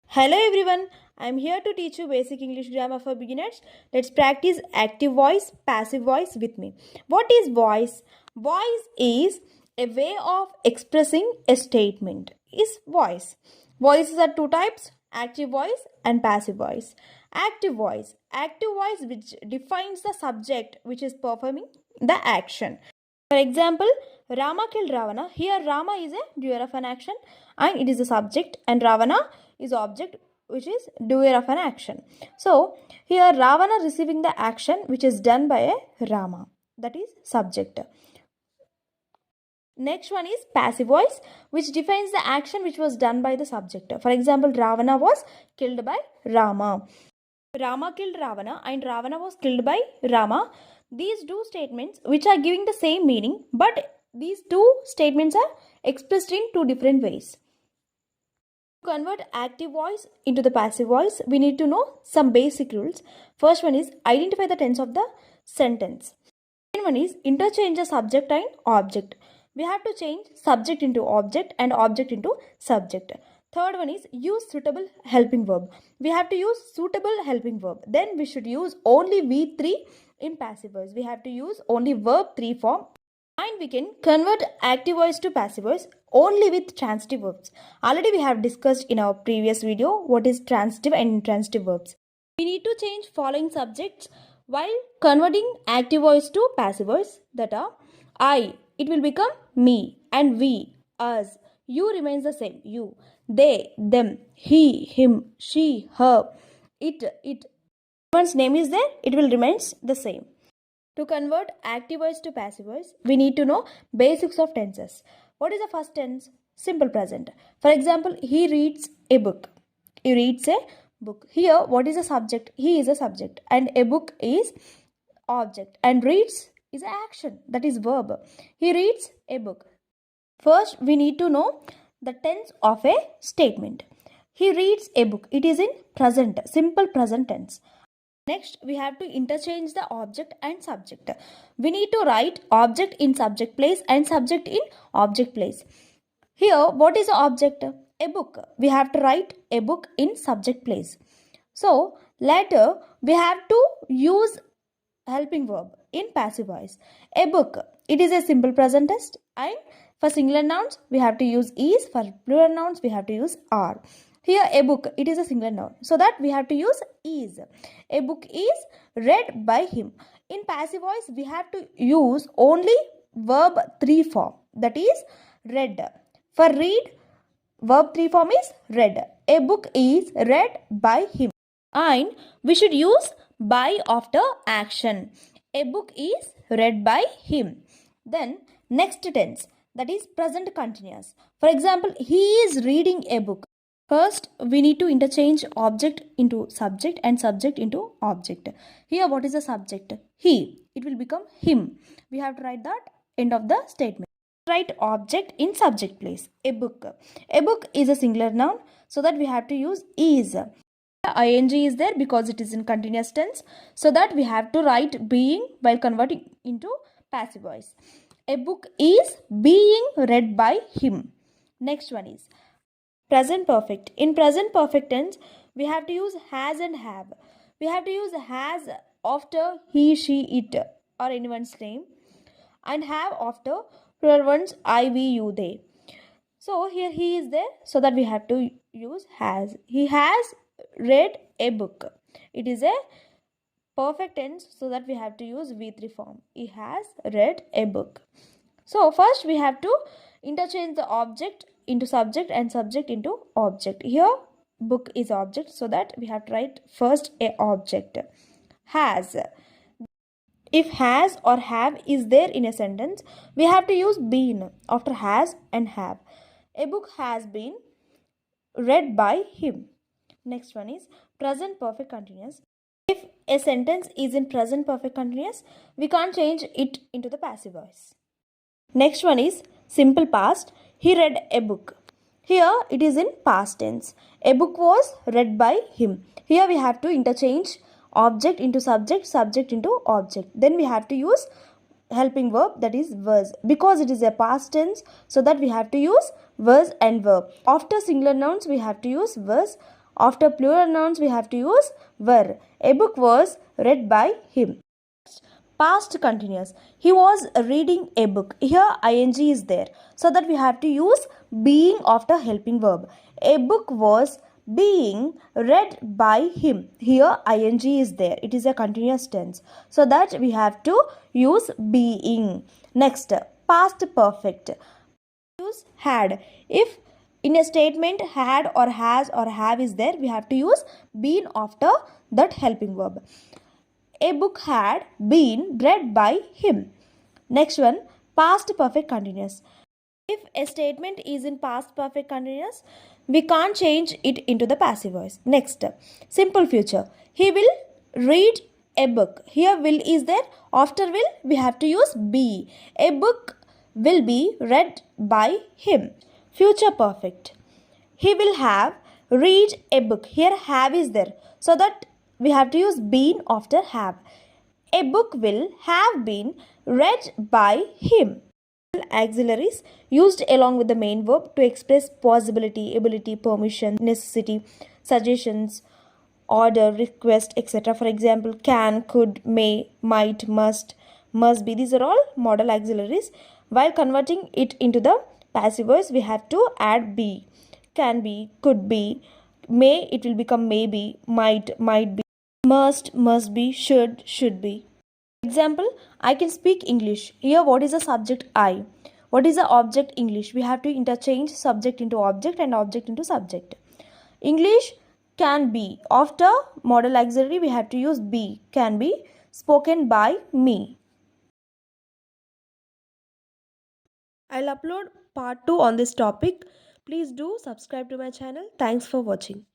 Hello everyone, I am here to teach you basic English grammar for beginners. Let's practice active voice, passive voice with me. What is voice? Voice is a way of expressing a statement. Is voice. Voices are two types, active voice and passive voice. Active voice. Active voice which defines the subject which is performing the action. For example, Rama killed Ravana. Here Rama is a doer of an action and it is a subject, and Ravana is object which is doer of an action. So here Ravana receiving the action which is done by a Rama, that is subject. Next one is passive voice, which defines the action which was done by the subject. For example, Ravana was killed by Rama. Rama killed Ravana and Ravana was killed by Rama. These two statements which are giving the same meaning, but these two statements are expressed in two different ways. To convert active voice into the passive voice, we need to know some basic rules. First one is identify the tense of the sentence. Second one is interchange the subject and object. We have to change subject into object and object into subject. Third one is use suitable helping verb. We have to use suitable helping verb. Then we should use only V3 in passive voice. We have to use only verb 3 form. And we can convert active voice to passive voice only with transitive verbs. Already we have discussed in our previous video what is transitive and intransitive verbs. We need to change following subjects while converting active voice to passive voice, that are I, it will become me, and we, us. You remains the same, you. They, them, he, him, she, her, it. One's name is there, it will remains the same. To convert active voice to passive voice, we need to know basics of tenses. What is the first tense? Simple present. For example, he reads a book. He reads a book. Here, what is the subject? He is a subject, and a book is object, and reads is action, that is verb. He reads a book. First, we need to know the tense of a statement. He reads a book. It is in present, simple present tense. Next, we have to interchange the object and subject. We need to write object in subject place and subject in object place. Here, what is the object? A book. We have to write a book in subject place. So, later, we have to use helping verb in passive voice. A book. It is a simple present tense, and for singular nouns, we have to use is. For plural nouns, we have to use are. Here, a book, it is a singular noun, so that we have to use is. A book is read by him. In passive voice, we have to use only verb 3 form, that is read. For read, verb 3 form is read. A book is read by him. And we should use by after action. A book is read by him. Then next tense, that is present continuous. For example, he is reading a book. First, we need to interchange object into subject and subject into object. Here, what is the subject? He. It will become him. We have to write that end of the statement. Write object in subject place. A book. A book is a singular noun, so that we have to use is. Ing is there because it is in continuous tense, so that we have to write being while converting into passive voice. A book is being read by him. Next one is present perfect. In present perfect tense, we have to use has and have. We have to use has after he, she, it, or anyone's name, and have after plural ones I, we, you, they. So here he is there, so that we have to use has. He has read a book. It is a perfect tense, so that we have to use V3 form. He has read a book. So first we have to interchange the object into subject and subject into object. Here book is object, so that we have to write first a object. Has. If has or have is there in a sentence, we have to use been after has and have. A book has been read by him. Next one is present perfect continuous. If a sentence is in present perfect continuous, we can't change it into the passive voice. Next one is simple past. He read a book. Here it is in past tense. A book was read by him. Here we have to interchange object into subject, subject into object. Then we have to use helping verb, that is was. Because it is a past tense, so that we have to use was and verb. After singular nouns, we have to use was. After plural nouns, we have to use were. A book was read by him. Past continuous. He was reading a book. Here ing is there. So that we have to use being after helping verb. A book was being read by him. Here ing is there. It is a continuous tense. So that we have to use being. Next, past perfect. Use had. If in a statement had or has or have is there, we have to use been after that helping verb. A book had been read by him. Next one, past perfect continuous. If a statement is in past perfect continuous, we can't change it into the passive voice. Next, simple future. He will read a book. Here will is there. After will, we have to use be. A book will be read by him. Future perfect. He will have read a book. Here have is there. So that we have to use been after have. A book will have been read by him. Auxiliaries used along with the main verb to express possibility, ability, permission, necessity, suggestions, order, request, etc. For example, can, could, may, might, must be. These are all modal auxiliaries. While converting it into the passive voice, we have to add be. Can be, could be, may, it will become maybe, might be, must be, should be. Example, I can speak English. Here what is the subject I? What is the object English? We have to interchange subject into object and object into subject. English can be. After modal auxiliary we have to use be. Can be spoken by me. I'll upload part 2 on this topic. Please do subscribe to my channel. Thanks for watching.